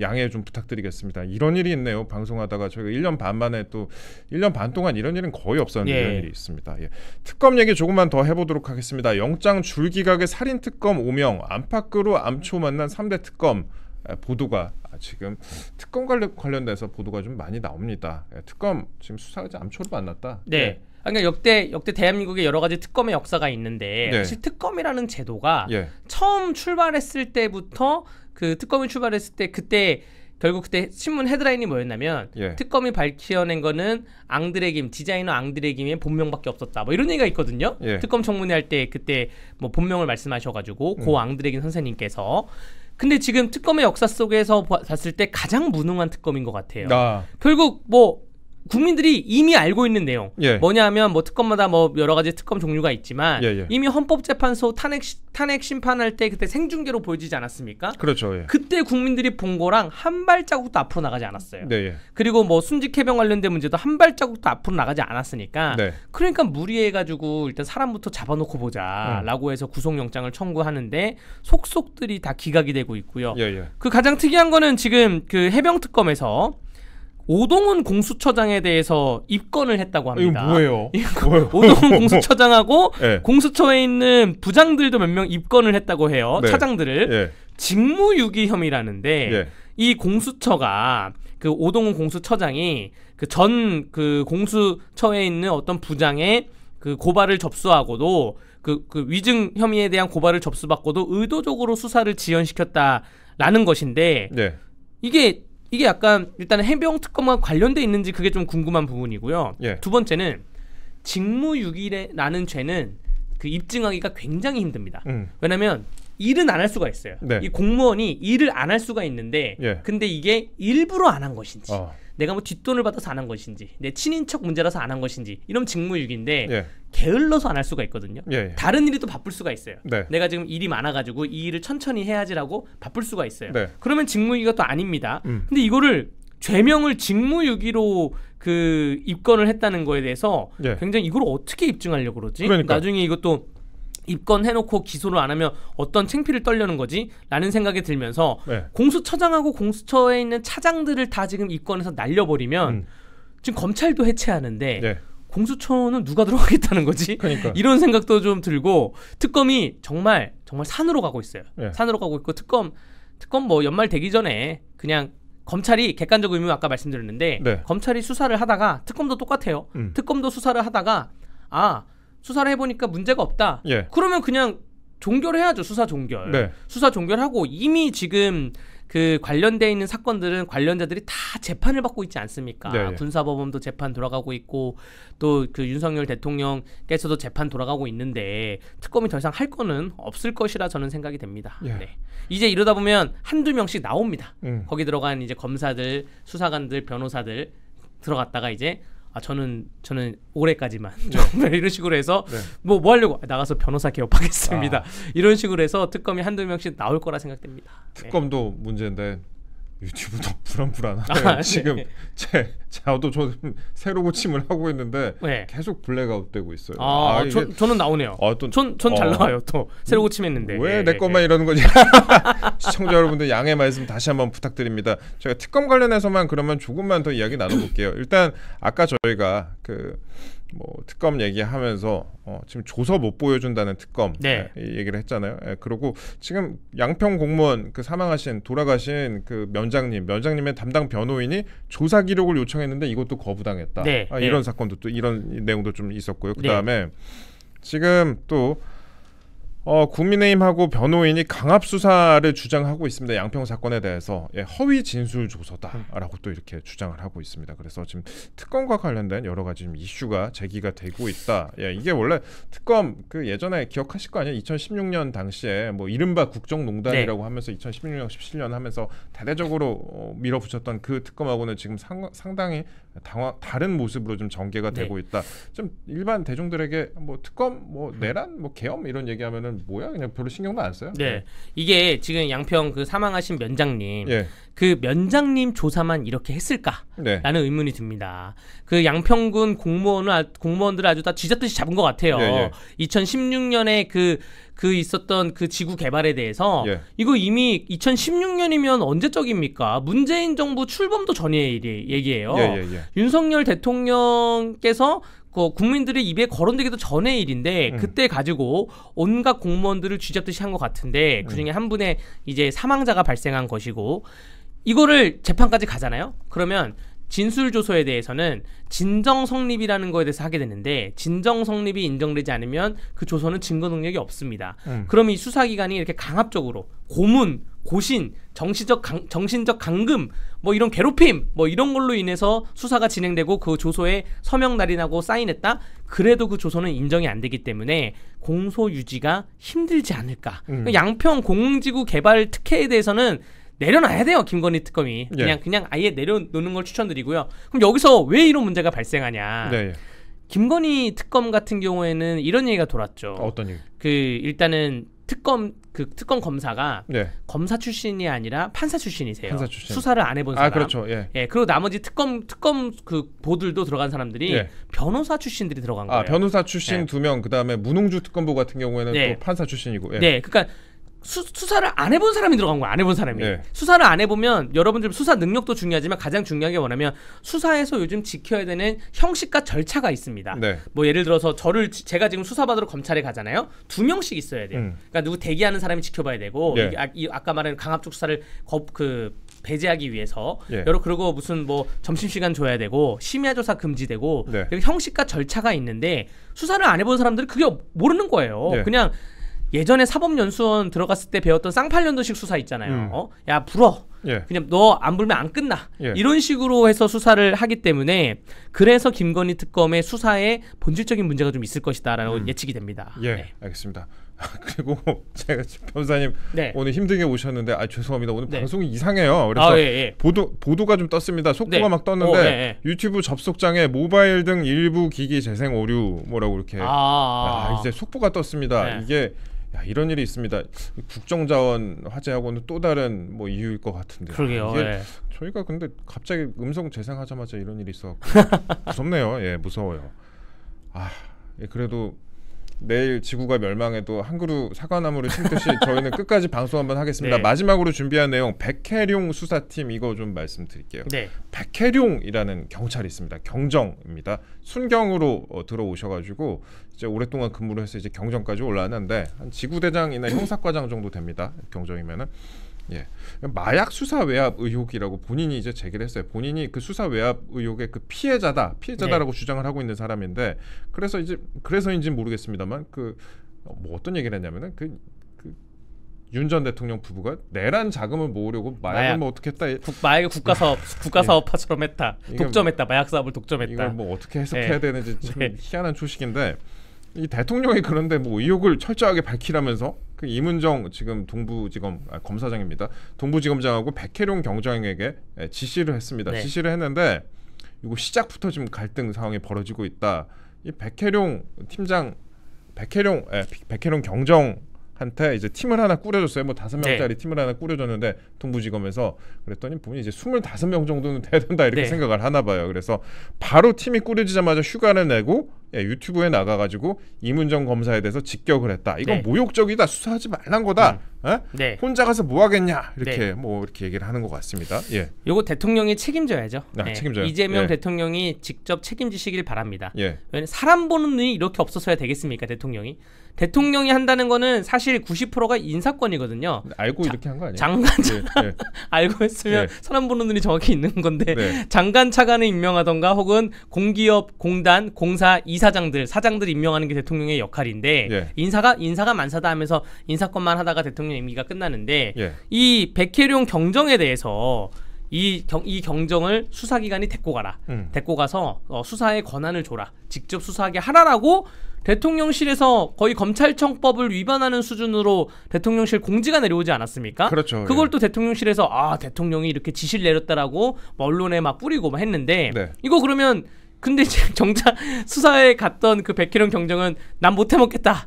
양해 좀 부탁드리겠습니다. 이런 일이 있네요. 방송하다가 저희가 1년 반 만에 또 1년 반 동안 이런 일은 거의 없었는데 이런 일이 있습니다. 특검 얘기 조금만 더 해보도록 하겠습니다. 영장 줄기각의 살인특검 5명, 안팎으로 암초 만난 3대 특검 보도가 지금 특검 관련돼서 보도가 좀 많이 나옵니다. 특검 지금 수사가 암초로 만났다. 그러니까 역대 대한민국에 여러 가지 특검의 역사가 있는데 사실 특검이라는 제도가 처음 출발했을 때부터 그 특검이 출발했을 때 그때 신문 헤드라인이 뭐였냐면 특검이 밝혀낸 거는 앙드레 김 디자이너 앙드레 김의 본명밖에 없었다. 뭐 이런 얘기가 있거든요. 특검 청문회 할 때 그때 뭐 본명을 말씀하셔가지고 고 앙드레 김 선생님께서 근데 지금 특검의 역사 속에서 봤을 때 가장 무능한 특검인 것 같아요. 결국 뭐 국민들이 이미 알고 있는 내용. 예. 뭐냐면 뭐 특검마다 뭐 여러 가지 특검 종류가 있지만 예. 이미 헌법재판소 탄핵 심판할 때 그때 생중계로 보여지지 않았습니까? 그렇죠. 예. 그때 국민들이 본 거랑 한 발자국도 앞으로 나가지 않았어요. 네, 예. 그리고 뭐 순직 해병 관련된 문제도 한 발자국도 앞으로 나가지 않았으니까 네. 그러니까 무리해가지고 일단 사람부터 잡아놓고 보자라고 해서 구속영장을 청구하는데 속속들이 다 기각이 되고 있고요. 예. 그 가장 특이한 거는 지금 그 해병특검에서 오동훈 공수처장에 대해서 입건을 했다고 합니다. 이거 뭐예요? 오동훈 공수처장하고 예. 공수처에 있는 부장들도 몇 명 입건을 했다고 해요. 네. 차장들을. 예. 직무유기 혐의라는데 예. 이 공수처가 그 오동훈 공수처장이 그 전 그 공수처에 있는 어떤 부장의 그 고발을 접수하고도 그 위증 혐의에 대한 고발을 접수받고도 의도적으로 수사를 지연시켰다라는 것인데 네. 이게 약간 일단은 해병 특검과 관련돼 있는지 그게 좀 궁금한 부분이고요. 예. 두 번째는 직무유기라는 죄는 그 입증하기가 굉장히 힘듭니다. 왜냐하면 일은 안 할 수가 있어요. 네. 이 공무원이 일을 안 할 수가 있는데 예. 근데 이게 일부러 안 한 것인지 내가 뭐 뒷돈을 받아서 안 한 것인지 내 친인척 문제라서 안 한 것인지 이런 직무유기인데 예. 게을러서 안 할 수가 있거든요. 예. 다른 일이 또 바쁠 수가 있어요. 네. 내가 지금 일이 많아가지고 이 일을 천천히 해야지라고 바쁠 수가 있어요. 네. 그러면 직무유기가 또 아닙니다. 근데 이거를 죄명을 직무유기로 그 입건을 했다는 거에 대해서 예. 굉장히 이걸 어떻게 입증하려고 그러지? 그러니까. 나중에 이것도 입건해놓고 기소를 안 하면 어떤 창피를 떨려는 거지? 라는 생각이 들면서 네. 공수처장하고 공수처에 있는 차장들을 다 지금 입건해서 날려버리면 지금 검찰도 해체하는데 예. 공수처는 누가 들어가겠다는 거지? 그러니까. 이런 생각도 좀 들고 특검이 정말 산으로 가고 있어요. 예. 산으로 가고 있고 특검 뭐 연말 되기 전에 그냥 검찰이 객관적 의무 아까 말씀드렸는데 네. 검찰이 수사를 하다가 특검도 똑같아요. 특검도 수사를 하다가 수사를 해보니까 문제가 없다. 예. 그러면 그냥 종결해야죠. 수사 종결. 네. 수사 종결하고 이미 지금 그 관련돼 있는 사건들은 관련자들이 다 재판을 받고 있지 않습니까? 네. 군사법원도 재판 돌아가고 있고 또 그 윤석열 대통령께서도 재판 돌아가고 있는데 특검이 더 이상 할 거는 없을 것이라 저는 생각이 됩니다. 예. 네. 이제 이러다 보면 한두 명씩 나옵니다. 거기 들어간 이제 검사들, 수사관들, 변호사들 들어갔다가 이제 저는 올해까지만 이런 식으로 해서 뭐 하려고 나가서 변호사 개업하겠습니다. 이런 식으로 해서 특검이 한두 명씩 나올 거라 생각됩니다. 특검도 문제인데 유튜브도 불안불안하네요. 지금 저도 새로 고침을 하고 있는데 계속 블랙아웃 되고 있어요. 저는 나오네요. 전 잘 나와요. 또 새로 고침했는데 왜 내 것만 이러는 거지? 시청자 여러분들 양해 말씀 다시 한번 부탁드립니다. 제가 특검 관련해서만 그러면 조금만 더 이야기 나눠볼게요. 일단 아까 저희가 특검 얘기하면서 지금 조서 못 보여준다는 특검 얘기를 했잖아요. 그리고 지금 양평 공무원 돌아가신 그 면장님의 담당 변호인이 조사 기록을 요청했는데 이것도 거부당했다. 이런 사건도 또 이런 내용도 좀 있었고요. 그 다음에 지금 또 국민의힘하고 변호인이 강압 수사를 주장하고 있습니다. 양평 사건에 대해서 허위 진술 조서다라고 또 이렇게 주장을 하고 있습니다. 그래서 지금 특검과 관련된 여러 가지 이슈가 제기가 되고 있다. 이게 원래 특검 예전에 기억하실 거 아니에요? 2016년 당시에 이른바 국정농단이라고 하면서 2016년, 17년 하면서 대대적으로 밀어붙였던 그 특검하고는 지금 상당히 다른 모습으로 좀 전개가 되고 있다. 좀 일반 대중들에게 특검, 내란, 계엄 이런 얘기하면은 뭐야 그냥 별로 신경도 안 써요. 이게 지금 양평 그 사망하신 면장님 그 면장님 조사만 이렇게 했을까라는 의문이 듭니다. 그 양평군 공무원들을 아주 다 쥐잡듯이 잡은 것 같아요. 2016년에 그 있었던 그 지구 개발에 대해서 이거 이미 2016년이면 언제적입니까? 문재인 정부 출범도 전의 얘기예요. 윤석열 대통령께서 국민들의 입에 거론되기도 전의 일인데 그때 가지고 온갖 공무원들을 쥐잡듯이 한 것 같은데 그중에 한 분의 이제 사망자가 발생한 것이고 이거를 재판까지 가잖아요. 그러면 진술조서에 대해서는 진정 성립이라는 거에 대해서 하게 되는데 진정 성립이 인정되지 않으면 그 조서는 증거 능력이 없습니다. 그럼 이 수사기관이 이렇게 강압적으로 고문, 고신, 정신적 감금 이런 괴롭힘 이런 걸로 인해서 수사가 진행되고 그 조서에 서명 날인하고 사인했다? 그래도 그 조서는 인정이 안 되기 때문에 공소 유지가 힘들지 않을까. 양평 공공지구 개발 특혜에 대해서는 내려놔야 돼요. 김건희 특검이 그냥 아예 내려놓는 걸 추천드리고요. 그럼 여기서 왜 이런 문제가 발생하냐? 네. 김건희 특검 같은 경우에는 이런 얘기가 돌았죠. 어떤 얘기? 일단은 특검 검사가 네. 검사 출신이 아니라 판사 출신이세요. 판사 출신. 수사를 안 해본 사람. 그렇죠. 그리고 나머지 특검 그 보들도 들어간 사람들이 변호사 출신들이 들어간 거예요. 변호사 출신 2명, 그다음에 문홍주 특검보 같은 경우에는 또 판사 출신이고. 그러니까 수사를 안 해본 사람이 들어간 거야. 안 해본 사람이. 수사를 안 해보면 여러분들 수사 능력도 중요하지만 가장 중요한 게 뭐냐면 수사에서 요즘 지켜야 되는 형식과 절차가 있습니다. 뭐 예를 들어서 제가 지금 수사받으러 검찰에 가잖아요. 2명씩 있어야 돼요. 그러니까 누구 대기하는 사람이 지켜봐야 되고 아까 말한 강압적 수사를 배제하기 위해서 그리고 무슨 뭐 점심시간 줘야 되고 심야 조사 금지되고 형식과 절차가 있는데 수사를 안 해본 사람들은 그게 모르는 거예요. 그냥 예전에 사법연수원 들어갔을 때 배웠던 쌍팔년도식 수사 있잖아요. 야 불어. 그냥 너 안 불면 안 끝나. 이런 식으로 해서 수사를 하기 때문에 그래서 김건희 특검의 수사에 본질적인 문제가 좀 있을 것이다라고 예측이 됩니다. 알겠습니다. 그리고 제가 변호사님 오늘 힘들게 오셨는데 죄송합니다. 오늘 방송이 이상해요. 그래서 보도가 좀 떴습니다. 속보가 막 떴는데 유튜브 접속장에 모바일 등 일부 기기 재생 오류 뭐라고 이렇게 이제 속보가 떴습니다. 이게 이런 일이 있습니다. 국정자원 화재하고는 또 다른 뭐 이유일 것 같은데. 그러게요. 저희가 근데 갑자기 음성 재생하자마자 이런 일이 있어갖고 무섭네요. 무서워요. 그래도 내일 지구가 멸망해도 한 그루 사과나무를 심듯이 저희는 끝까지 방송 한번 하겠습니다. 마지막으로 준비한 내용 백혜룡 수사팀 이거 좀 말씀드릴게요. 백혜룡이라는 경찰이 있습니다. 경정입니다. 순경으로 들어오셔가지고 이제 오랫동안 근무를 해서 이제 경정까지 올라왔는데 한 지구대장이나 형사과장 정도 됩니다. 경정이면은. 마약 수사 외압 의혹이라고 본인이 이제 제기를 했어요. 본인이 그 수사 외압 의혹의 그 피해자다라고 주장을 하고 있는 사람인데 그래서인지는 모르겠습니다만 뭐 어떤 얘기를 했냐면은 윤 전 대통령 부부가 내란 자금을 모으려고 마약을 뭐 어떻게 했다. 마약을 국가사업화처럼 했다. 독점했다. 마약 사업을 독점했다. 이걸 뭐 어떻게 해석해야 되는지 참 희한한 초식인데. 이 대통령이 그런데 뭐 의혹을 철저하게 밝히라면서 이문정 지금 동부지검 검사장입니다. 동부지검장하고 백혜룡 경정에게 지시를 했습니다. 지시를 했는데 이거 시작부터 지금 갈등 상황이 벌어지고 있다. 이 백혜룡 팀장 백혜룡 경정한테 이제 팀을 하나 꾸려줬어요. 뭐 5명짜리 팀을 하나 꾸려줬는데 동부지검에서 그랬더니 본인이 이제 25명 정도는 돼야 된다 이렇게 생각을 하나 봐요. 그래서 바로 팀이 꾸려지자마자 휴가를 내고 유튜브에 나가가지고 이문정 검사에 대해서 직격을 했다. 이건 모욕적이다. 수사하지 말란 거다. 혼자 가서 뭐 하겠냐 이렇게 이렇게 얘기를 하는 것 같습니다. 요거 대통령이 책임져야죠. 책임져요. 이재명 대통령이 직접 책임지시길 바랍니다. 왜냐면 사람 보는 눈이 이렇게 없었어야 되겠습니까? 대통령이 한다는 거는 사실 90%가 인사권이거든요. 알고 이렇게 한 거 아니에요? 장관 알고 했으면 사람 보는 눈이 정확히 있는 건데 장관 차관을 임명하던가 혹은 공기업, 공단, 공사 사장들 임명하는 게 대통령의 역할인데 인사가 만사다 하면서 인사권만 하다가 대통령 임기가 끝나는데 이 백혜룡 경정에 대해서 이 경정을 수사기관이 데리고 가라. 데리고 가서 수사의 권한을 줘라. 직접 수사하게 하라라고 대통령실에서 거의 검찰청법을 위반하는 수준으로 대통령실 공지가 내려오지 않았습니까? 그렇죠. 그걸 또 대통령실에서 대통령이 이렇게 지시를 내렸다라고 언론에 막 뿌리고 막 했는데 이거 그러면 근데 정작 수사에 갔던 그 백혜룡 경정은 난 못해 먹겠다.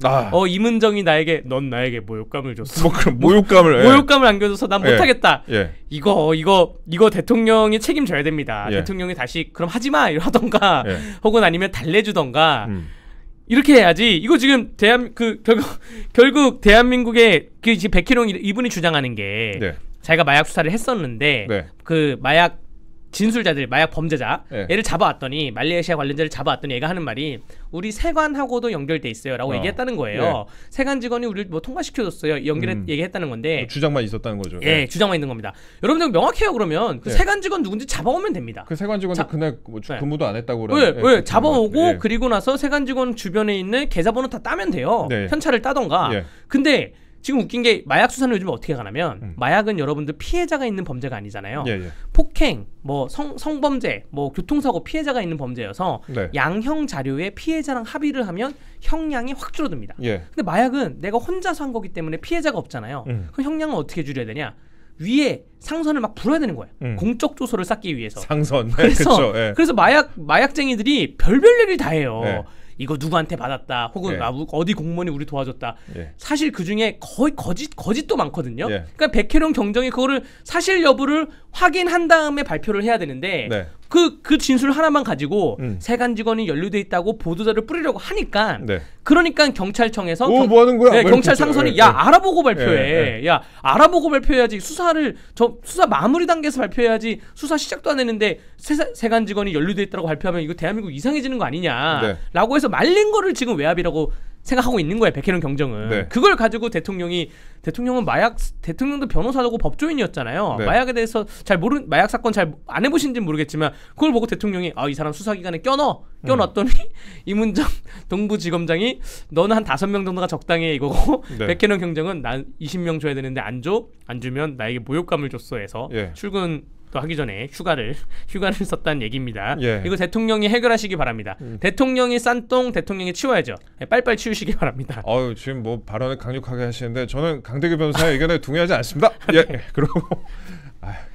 이문정이 넌 나에게 모욕감을 줬어. 그럼 모욕감을 안겨줘서 난 못하겠다. 이거 대통령이 책임져야 됩니다. 대통령이 다시 그럼 하지 마 이러던가 혹은 아니면 달래주던가. 이렇게 해야지. 이거 지금 결국 대한민국의 지금 백혜룡 이분이 주장하는 게 자기가 마약 수사를 했었는데 그 마약 진술자들, 마약 범죄자 얘를 잡아왔더니 말레이시아 관련자를 잡아왔더니 얘가 하는 말이 우리 세관하고도 연결돼 있어요라고 얘기했다는 거예요. 세관 직원이 우리를 뭐 통과시켜줬어요. 얘기했다는 건데 주장만 있었다는 거죠. 주장만 있는 겁니다. 여러분들 명확해요. 그러면 그 세관 직원 누군지 잡아오면 됩니다. 그 세관 직원도 그날 근무도 안 했다고 왜 잡아오고 그리고 나서 세관 직원 주변에 있는 계좌번호 다 따면 돼요. 현찰을 따던가. 근데 지금 웃긴 게 마약 수사는 요즘 어떻게 가냐면 마약은 여러분들 피해자가 있는 범죄가 아니잖아요. 폭행, 뭐 성범죄, 뭐 교통사고 피해자가 있는 범죄여서 양형 자료에 피해자랑 합의를 하면 형량이 확 줄어듭니다. 근데 마약은 내가 혼자서 한 거기 때문에 피해자가 없잖아요. 그럼 형량을 어떻게 줄여야 되냐? 위에 상선을 막 불어야 되는 거예요. 공적 조서를 쌓기 위해서. 상선. 그래서 그쵸, 예. 그래서 마약쟁이들이 별별 얘기를 다 해요. 예. 이거 누구한테 받았다. 혹은 예. 어디 공무원이 우리 도와줬다. 예. 사실 그 중에 거의 거짓도 많거든요. 예. 그러니까 백혜령 경정이 그거를 사실 여부를 확인한 다음에 발표를 해야 되는데 네. 그 진술 하나만 가지고 세관 직원이 연루돼 있다고 보도자를 뿌리려고 하니까 네. 그러니까 경찰청에서 뭐 하는 거야? 네, 경찰 상선이 야 알아보고 발표해. 예. 야 알아보고 발표해야지. 수사 마무리 단계에서 발표해야지. 수사 시작도 안 했는데 세관 직원이 연루돼 있다고 발표하면 이거 대한민국 이상해지는 거 아니냐라고 해서 말린 거를 지금 외압이라고 생각하고 있는 거예요. 백혜령 경정은. 네. 그걸 가지고 대통령은 대통령도 변호사고 법조인이었잖아요. 네. 마약에 대해서 마약 사건 잘 안 해보신지는 모르겠지만 그걸 보고 대통령이 이 사람 수사기관에 껴넣었더니 이문정 동부지검장이 너는 한 5명 정도가 적당해 이거고 네. 백혜령 경정은 난 20명 줘야 되는데 안 주면 나에게 모욕감을 줬어 해서 예. 출근 또 하기 전에 휴가를 썼다는 얘기입니다. 예. 이거 대통령이 해결하시기 바랍니다. 대통령이 싼 똥 대통령이 치워야죠. 빨리빨리 치우시기 바랍니다. 지금 뭐 발언을 강력하게 하시는데 저는 강대규 변호사의 의견에 동의하지 않습니다. 예. 그리고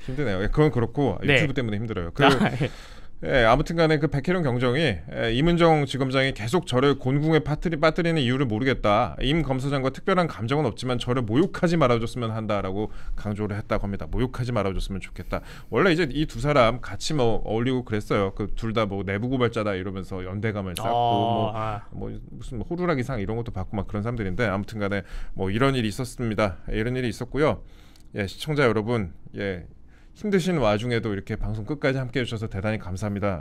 힘드네요. 그건 그렇고 유튜브 때문에 힘들어요. 아무튼간에 그 백혜령 경정이 이문정 지검장이 계속 저를 곤궁에 빠뜨리는 이유를 모르겠다. 임 검사장과 특별한 감정은 없지만 저를 모욕하지 말아줬으면 한다라고 강조를 했다고 합니다. 모욕하지 말아줬으면 좋겠다. 원래 이제 이 두 사람 같이 뭐 어울리고 그랬어요. 그 둘 다 뭐 내부 고발자다 이러면서 연대감을 쌓고 뭐 무슨 호루라기상 이런 것도 받고 막 그런 사람들인데 아무튼간에 뭐 이런 일이 있었습니다. 이런 일이 있었고요. 시청자 여러분, 힘드신 와중에도 이렇게 방송 끝까지 함께해 주셔서 대단히 감사합니다.